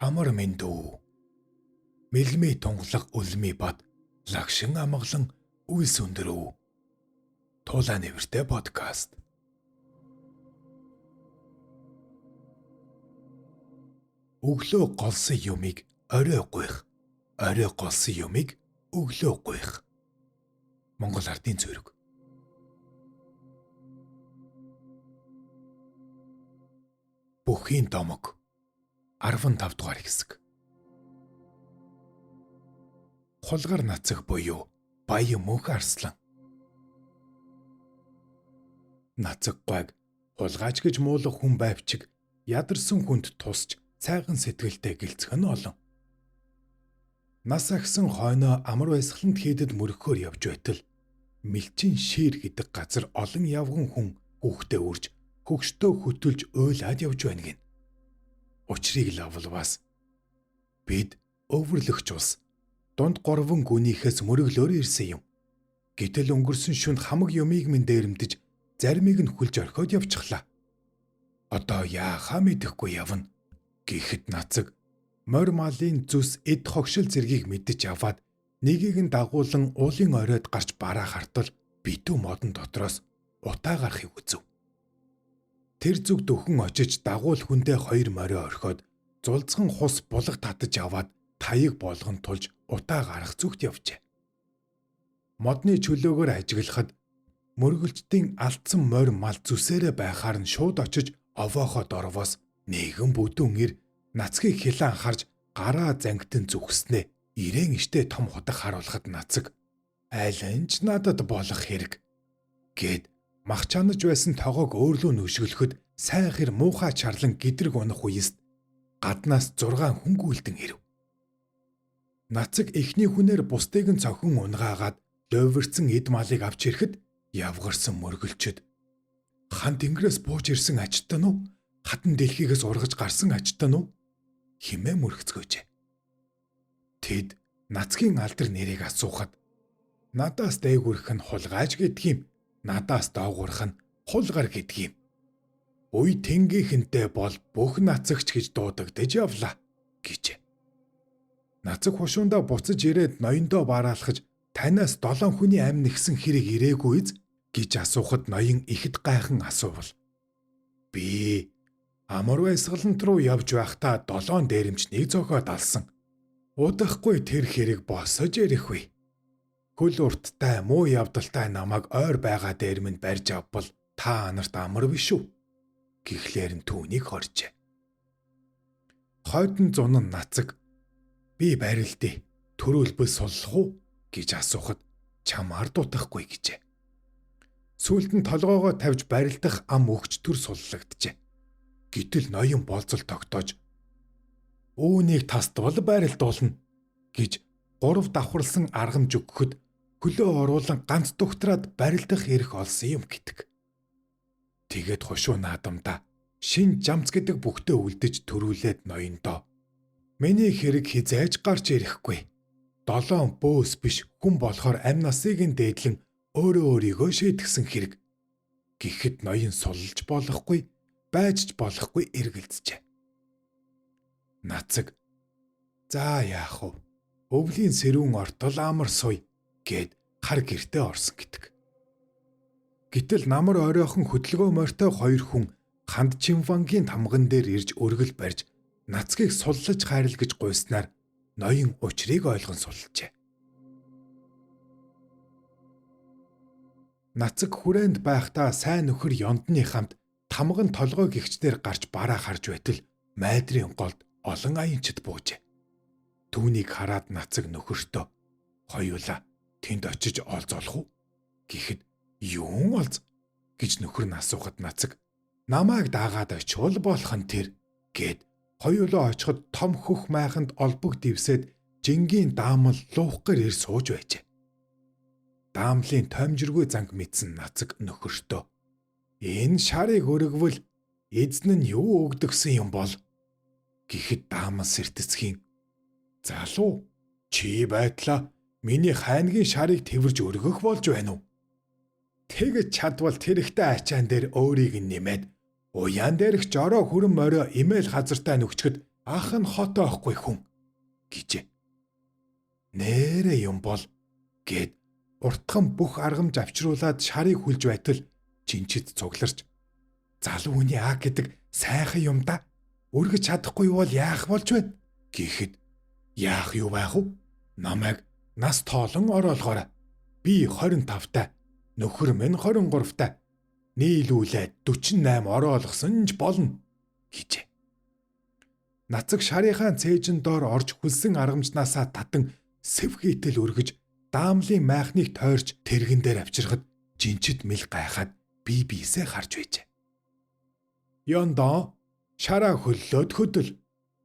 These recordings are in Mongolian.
Амар минь дүү. Мэлми тунгалаг үлми бат лагшин амгалан үйлс өндөрөв. Туулаа нэвэртэй подкаст. Өглөө голсон юмыг орой гуйх. Орой голсон юмыг өглөө гуйх. Монгол ардын зүрэг. Бүхийн домог 15 дугаар хэсэг. Хулгар нацаг буюу баян мөнх арслан. Нацаг гойг хулгайч гэж муулах хүн байвчиг ядарсан хүнд тусч цайган сэтгэлдээ гэлцэх нь олон. Нас агсан хойноо амар баясгалант хийдэд мөргөхөөр явж байтал мэлчин шир гэдэг газар олон явган хүн хүүхдээ үрж хөгштөө хөтөлж уйлаад явж байна гин. Учрыг лавлваас бид өвөрлөгч ус дунд горвон гүнийхээс мөрөглөөр ирсэн юм. Гэтэл өнгөрсөн шөнд хамаг юмыг минь дээрэмдэж заримыг нь хүлж орхиод явчихлаа. Одоо яахаа мэдэхгүй явна. Гэхэд нацаг морь малын зүс эд хогшил зэргийг мэдэж аваад нэгийг нь дагуулan уулын оройд гарч бараа хартал битүү модон дотроос утаа гарахыг үзв. Тэр зүг дөхөн очиж дагуул хүндээ хоёр морио орхиод зулцхан хус булга татаж аваад таяг болгон тулж утаа гарах зүгт явжээ. Модны чөлөөгөөр ажиглахад мөргөлчдийн алдсан морь мал зүсээрээ байхаар нь шууд очиж овоохоо дорвоос нэгэн бүдүүн ир нацгийг хилэн харж гараа зангитэн зүгснээ ирээн иштэй том худаг харуулхад нацаг айлын ч надад болох хэрэг гэд мах чанаж байсан тогоог өөрлөө нүшгэлөхөд сайн хэр муухай чарлан гэдрэг унах үеэст гаднаас 6 хүн гүйлдэн ирэв. Нацаг эхний хүнээр бусдыг нь цохин унгаагаад ловирцсан эд малыг авч ирэхэд явгарсан мөргөлчөд хан тэнгэрээс бууж ирсэн ачтан уу? Хатан дэлхийгээс ургаж гарсан ачтан уу? Химээ мөргөцгөөжээ. Тэд нацгийн алдар нэрийг асуухад надаас дээгүрх нь хулгайч гэдэг юм. Надаас доогуурх нь хулгар гэдэг юм. Үй тэнгийнхэнтэй бол бүх нацагч гэж дуудагдаж явлаа гэж. Нацаг хушуундаа буцаж ирээд ноёндоо бараалхаж танаас 7 хүний амь нэгсэн хэрэг ирээгүй из гэж асуухад ноён ихэд гайхан асуувал би амар баясгалант руу явж байхдаа 7 дээрэмч нэг зохиод алсан. Удахгүй тэр хэрэг босож ирэхгүй. Хөл урттай муу явдалтай намайг ойр байгаа дээр минь барьж авбал та нарт амар биш үү? Гэхлээр нь түүнийг хоржээ. Хойдон зун нь нацаг би барилдээ төрөлбөл суллах уу гэж асуухад чамаар дутахгүй гэжээ. Сүүлд нь толгоогоо тавьж барилдах ам өгч төр суллагджээ. Гэтэл ноён болцол тогтоож үүнийг тасдвал барилдуулна гэж 3 давхарлсан аргамж өгөхөд хөлөө оруулан ганц дугтраад барилдах эрх олсон юм гэдэг. Тэгээд хушуу наадамда шин жамц гэдэг бүхтээ үлдэж төрүүлээд ноёндоо миний хэрэг хизээж гарч ирэхгүй. 7 бөөс биш хүн болохоор амь насыг нь дээдлэн өөрөө өөрийгөө шийдгсэн хэрэг. Гэхэд ноён суллж болохгүй, байж ч болохгүй эргэлзжээ. Нацаг за яах вэ? Өвлийн сэрүүн ортол амар суй гэд хар гертэ орсон гэдэг. Гэтэл намар оройхон хөдөлгөөн морьтой 2 хүн ханд чимвангийн тамган дээр ирж өргөл барьж нацгийг суллаж хайрл гэж гуйснаар ноён учрыг ойлгон суллжээ. Нацаг хүрээнд байхдаа сайн нөхөр ёндны хамт тамган толгой гихчдэр гарч бараа харж байтал майдрын голд олон аянчид буужээ. Түүнийг хараад нацаг нөхөртөө хоёулаа тэнд очиж олзоолох уу гэхэд юун олз гэж нөхөр нь асуухад нацаг намайг дагаад очивол болох нь тэр гэд хоёулаа очиход том хөх майханд олбог дивсэд жингийн даамал луухгэр ир сууж байжээ. Даамлын томжиргүй занг мэдсэн нацаг нөхөртөө энэ шарыг өргөвөл эзэн нь юу өгдөгсөн юм бол гэхэд даамал сэртэцхийн залуу чи байтлаа миний хайнгийн шарыг тэрвэрж өргөх болж байна уу? Тэгэж чадвал тэрэгтэй ачаан дээр өөрийг нь нэмээд уян дээрх жороо хүрэн морио имэйл газартаа нүгчгэд Ах нь хот оохгүй хүн гэжээ. Нээрээ юм бол гэд уртхан бүх аргамж авчруулад шарыг хүлж байтал Жинчид цугларч залуу хүний аа гэдэг сайхан юм да. Өргөж чадахгүй бол яах болж байна гэхэд яах юу байх вэ? Намайг нас тоолон ороолгоорой. Би 25-та, нөхөр минь 23-та. Нийлүүлээд 48 ороолгосон ч болно гэжээ. Нацаг шарийнхаа цээжин доор орж хүлсэн аргамжнаасаа татан сэв хийтэл өргөж даамлын майхныг тойрч тэргэн дээр авчирхад Жинчид мэл гайхаад бие-биесээ харж байжээ. Ёндоо шараа хөллөөд хөдөл.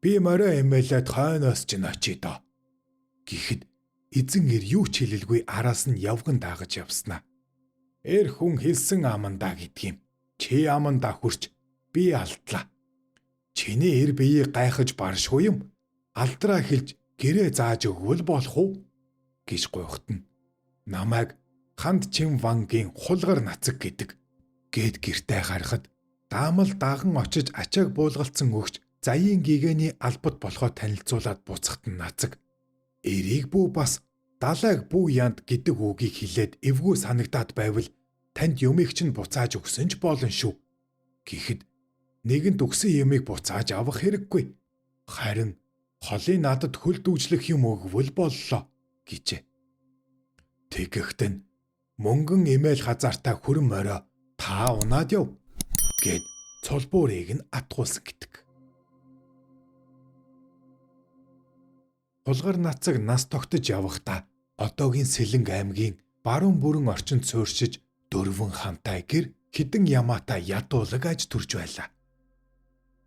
Би морой эмээлээд хойноос ч очие доо. Гэхэд эзэн ир юу ч хэлэлгүй араас нь явган даагаж явснаа. Эр хүн хэлсэн амандаа гэдгийм. Чи амандаа хүрч би алдлаа. Чиний эр биеийг гайхаж баршгүй юм. Алдраа хэлж гэрээ зааж өгвөл болох уу? Гэж гуйхтана. Намайг Ханд Чин Вангийн хулгар нацаг гэдэг. Гэд гэртээ харахад даамал даган очиж ачааг буулгалцсан өгч заяын гигэний албад болохоо танилцуулаад буцахт нь нацаг. Эрийг бүү бас далайг бүү янд гэдэг үгийг хэлээд эвгүй санагдаад байвал танд юмыг чинь буцааж өгсөн ч болно шүү. Гэхэд нэгэнт өгсөн юмыг буцааж авах хэрэггүй. Харин холын надад хөл дүүжлэх юм өгвөл боллоо гэжээ. Тэгэхдээ мөнгөн эмээл хазаартаа хүрэн морой та унаад яв гэд цолбуурыг нь атгуулсан гэдэг. Хулгар нацаг нас тогтож явахдаа одоогийн Сэлэнг аймгийн баруун бүрэн орчинд суурьшиж дөрвөн хантай гэр хідэн ямаатай ядуулаг аж төрж байлаа.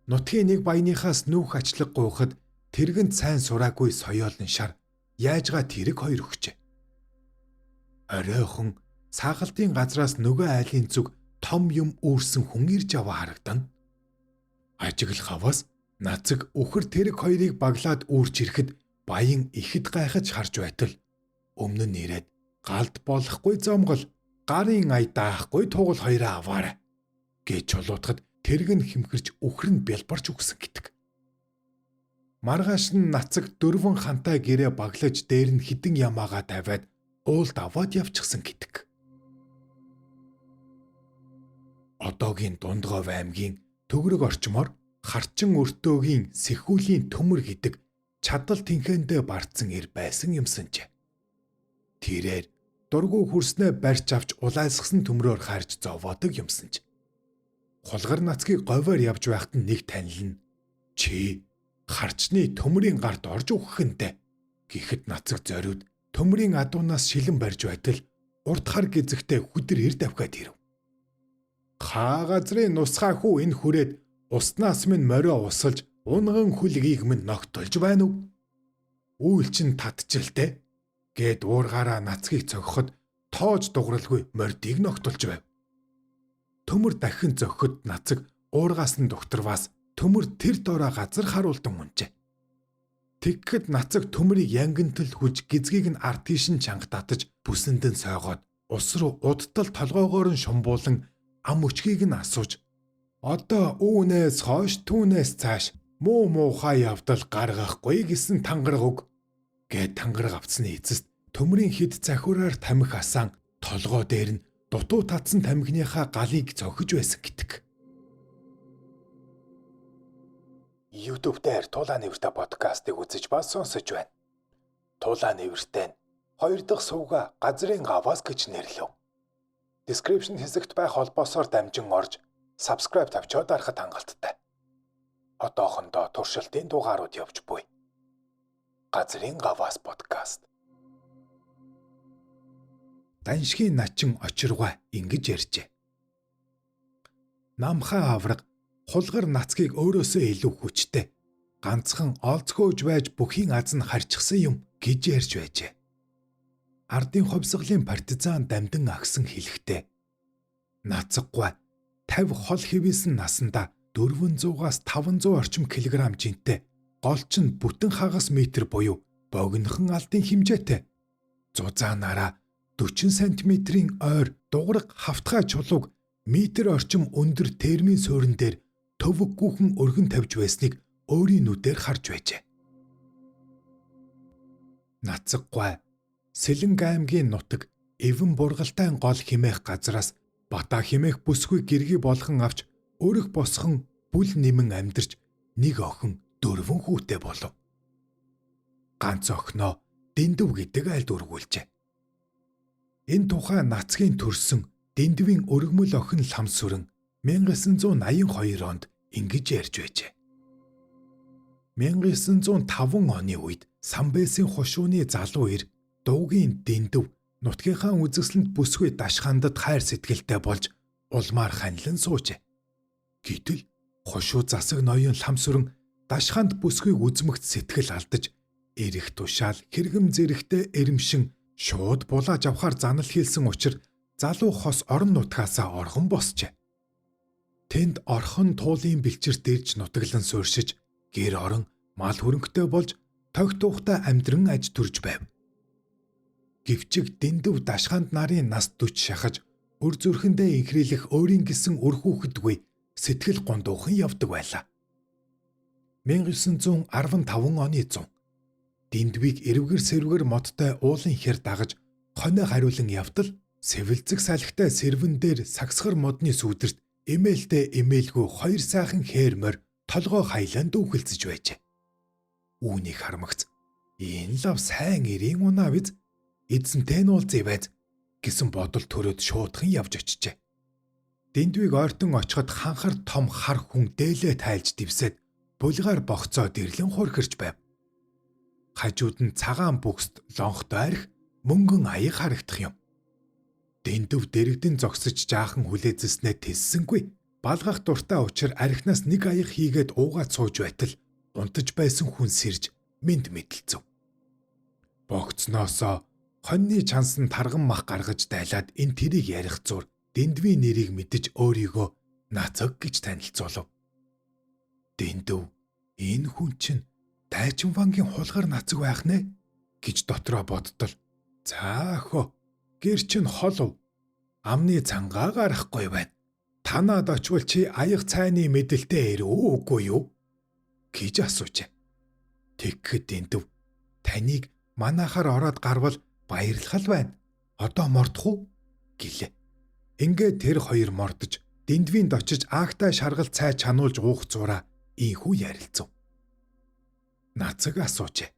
Нутгийн нэг баяныхаас нүүх ачлаг гуйхад тэргэнд сайн сураагүй соёолн шар яажгаа тэрэг хоёр өгчээ. Оройхон саагалтын газраас нөгөө айлын зүг том юм үүрсэн хүн ирж яваа харагдана. Ажиглах хаваас нацаг өхөр тэрэг хоёрыг баглаад үүрч ирэхэд баян ихэд гайхаж харж байтал өмнө нь ирээд галд болохгүй зомгол гарын ая даахгүй тугал хоёроо аваарай гэж чулуутахад тэрэг нь хэмхэрч өхөр нь бялбарч өгсөн гэдэг. Маргааш нь нацаг дөрвөн хантай гэрээ баглаж дээр нь хідэн ямаагаа тавиад уулд аваад явчихсан гэдэг. Одоогийн Дундгов аймгийн Төгрөг орчмоор Харчин өртөөгийн Сэхүүлийн төмөр гэдэг чадал тэнхээндээ бардсан ир байсан юмсанч. Тэрээр дургу хүрснээ барьж авч улайлсгсан төмрөөр харж зовоодог юмсанч. Хулгар нацгийг говьор явж байхад нэг танил нь чи харчны төмрийн гарт орж өгөхөнтэй гэхэд нацаг зориуд төмрийн адуунаас шилэн барьж байтал урд хар гизэгтэй хүдэр ир давхаад ирэв. Хаа газрын нусхаа хүү энэ хүрээд уснаас минь морио усалж унган хүлгийг минь ногтолж байна уу? Үйл чин татчихлээ гэд уургаараа нацгийг цогхоход тоож дугралгүй мордийг ногтолж байв. Төмөр дахин зөгхөд нацаг уургаас нь докторваас төмөр тэр доороо газар харуулдан унжээ. Тэгэхэд нацаг төмрийг янгантал хүж гизгийг нь ард тийш нь чанга татаж бүсэнд нь сойгоод ус руу удтал толгоогоор нь шумбуулан ам өчгийг нь асууж одоо үүнээс хойш түүнээс цааш муу муухай явдал гаргахгүй гэсэн тангараг өг гэд тангараг авцсны эцэст төмрийн хід захиураар тамхи асаан толгой дээр нь дутуу татсан тамхиныхаа галыг цохиж байсан гэдэг. YouTube дээр Тулаа нэвртэй подкастыг үзэж ба сонсож байна. Тулаа нэвртэй нь 2 дахь сувга газрын гаваас гэж нэрлэв. Description хэсэгт байх холбоосоор дамжин орж subscribe тавьчаад дарахад хангалттай. Одоохондоо туршилтын дугаарууд явж буй. Газрын гаваас подкаст. Даншгийн начин очиргоо ингэж ярьжээ. Намхаа авраг хулгар нацгийг өөрөөсөө илүү хүчтэй ганцхан олцгөөж байж бүхийн аз нь харчихсан юм гэж ярьж байжээ. Ардын хувьсгалын партизан дамдан агсан хэлэхдээ нацаггүй 50 хол хэвээсэн насанда 400-аас 500 орчим килограмм жинтэй голч нь бүтэн хагас метр буюу богинохон алдын хэмжээтэй зузаанаараа 40 см-ийн ойр дуграг хавтгай чулууг метр орчим өндөр термийн суурин дээр төвөггүйхэн өргөн тавьж байсныг өөрийн нүдээр харж байжээ. Нацаггүй Сэлэнг аймгийн нутаг Эвэн бургалтай гол химээх газраас бата химээх бүсгүй гэргий болгон авч өрөх босхон бүл нэмэн амьдарч нэг охин 4 хүүтэй болов. Ганц охиноо Дэндв гэдэг айлд үргүүлжээ. Энэ тухай нацгийн төрсөн Дэндвийн өргөмөл охин Ламсүрэн 1982 онд ингэж ярьж байжээ. 1905 оны үед Самбэсийн хошууны залуу ир Дуугийн Дэндв нутгийнхаа үзэсгэлэнт бүсгүй дашхандад хайр сэтгэлтэй болж улмаар ханилан суужээ. Гэтэл хошуу засаг ноён Ламсүрэн дашханд бүсгүйг үзмэгт сэтгэл алдаж эрэх тушаал хэрэгэм зэрэгтэй эрэмшин шууд булааж авахар занал хийлсэн учраас залуу хос орон нутгаасаа орхон босчээ. Тэнд орхон туулын бэлчэрт ирж нутаглан сууршиж гэр орон мал хөрөнгөтэй болж тогтуухтай амьдран аж төрж байв. Гэвчиг Дэндв дашханд нарын нас 40 шахаж өр зүрхэндээ инхрийлэх өөрийн гэсэн үр хүүхэдгүй сэтгэл гондуухан явдаг байлаа. 1915 оны 100 Дэндвийг эрвгэр сэрвгэр модтой уулын хэр дагаж хоноо хариулан явтал сэвэлзэг салхитай сэрвэн дээр сагсгар модны сүудэрт эмээлтэй эмээлгүй хоёр сайхан хээрмөр толгой хайлан дүүхэлцэж байжээ. Үүнийг хармагц энэ лав сайн ирийн унаа биз эзэнтэй нь уулзъя байз гэсэн бодол төрөөд шуудхан явж очижээ. Дэндвийг ойртон очиход ханхар том хар хүн дээлээ тайлж дивсээд булгаар богцоо дэрлэн хурхирч байв. Хажууд нь цагаан бүкст лонхтой арх мөнгөн аяг харагдах юм. Дэндв дэрэгдэн зогсож жаахан хүлээзэснээ тэссэнгүй. Балгах дуртай учир архинаас нэг аяг хийгээд уугаад сууж байтал унтаж байсан хүн сэрж мэд мэдлцв. Богцноосоо хоньны чансан тарган мах гаргаж дайлаад энэ тэрийг ярих зур Дэндвийн нэрийг мэдэж өөрийгөө Нацаг гэж танилцуулав. Дэндв энэ хүн чинь Дайчин вангийн хулгар Нацаг байх нэ гэж дотроо бодтол. За өхөө гэр чинь холов. Амны цангаа гарахгүй байна. Танаад очвол чи аяг цайны мэдлэлтэй ирв үгүй юу гэж асуужээ. Тэгэхэд Дэндв таныг манахаар ороод гарвал баярлах байна. Одоо мордох уу гэлээ. Ингээд тэр хоёр мордож Дэндвинд очижаагтай шаргал цай чануулж уух зураа ийхүү ярилцав. Нацаг асуужээ.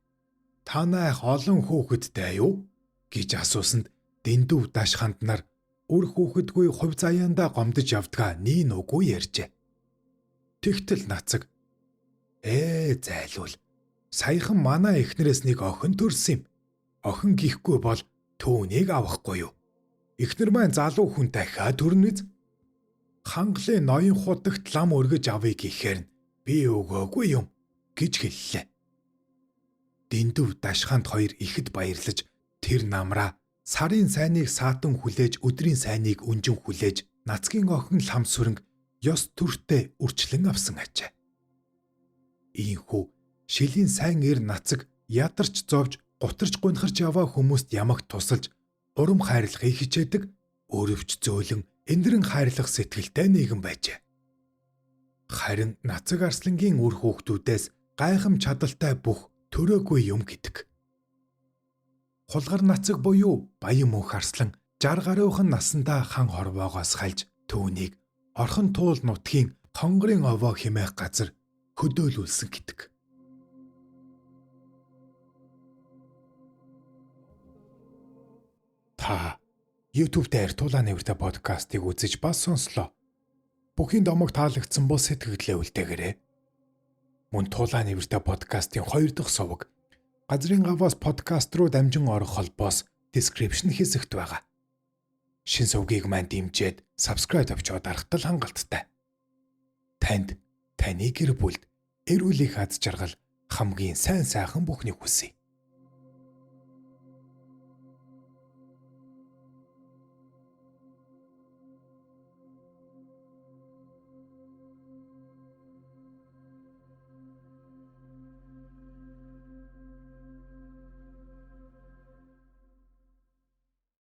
Та наах олон хүүхэдтэй юу гэж асуусанд Дэндв дашханд нар үр хүүхэдгүй хувь заяандаа гомдож явдгаа нийн үгүй ярьжээ. Тэгтэл Нацаг зайлуул. Саяхан манай эхнэрээс нэг охин төрсөн юм. Охин гихгүй бол түүнийг авахгүй юу? Эхнэр маань залуу хүн дахиад төрнөз. Хангалын ноён худагт лам өргөж авъя гэхээр би өгөөгүй юм гэж хэллээ. Дэндв дашханд хоёр ихэд баярлаж тэр намраа сарын сайныг саатан хүлээж өдрийн сайныг өнжин хүлээж Нацгийн охин Ламсүрэнг ёс төртөө үрчлэн авсан ажээ. Ийхүү шилийн сайн эр Нацаг ядарч зовж гутарч гунхарч яваа хүмүүст ямагт тусалж урам хайрлахыг хичээдэг өөрөвч зөөлөн эндэрэн хайрлах сэтгэлтэй нэгэн байжээ. Харин Нацаг Арслангийн үр хүүхдүүдээс гайхам чадалтай бүх төрөөгүй юм гэдэг. Хулгар Нацаг буюу Баян мөнх Арслан 60 гаруйхан наснда хан хорвоогоос хальж түүнийг орхон туул нутгийн хонгорын овоо хэмээх газар хөдөөлүүлсэн гэдэг. Та YouTube дээр Тулаа нэвртэй подкастыг үзэж бас сонслоо. Бүхийн домог таалагдсан бол сэтгэлдээ үлдээгээрэй. Мөн Тулаа нэвртэй подкастын 2 дахь суваг газрын гаваас подкаст руу дамжин орох холбоос description хэсэгт байгаа. Шин сувгийг маань дэмжиж subscribe авчаад дарахтал хангалттай. Танд таны гэр бүлд эрүүл их аз жаргал хамгийн сайн сайхан бүхнийг хүсье.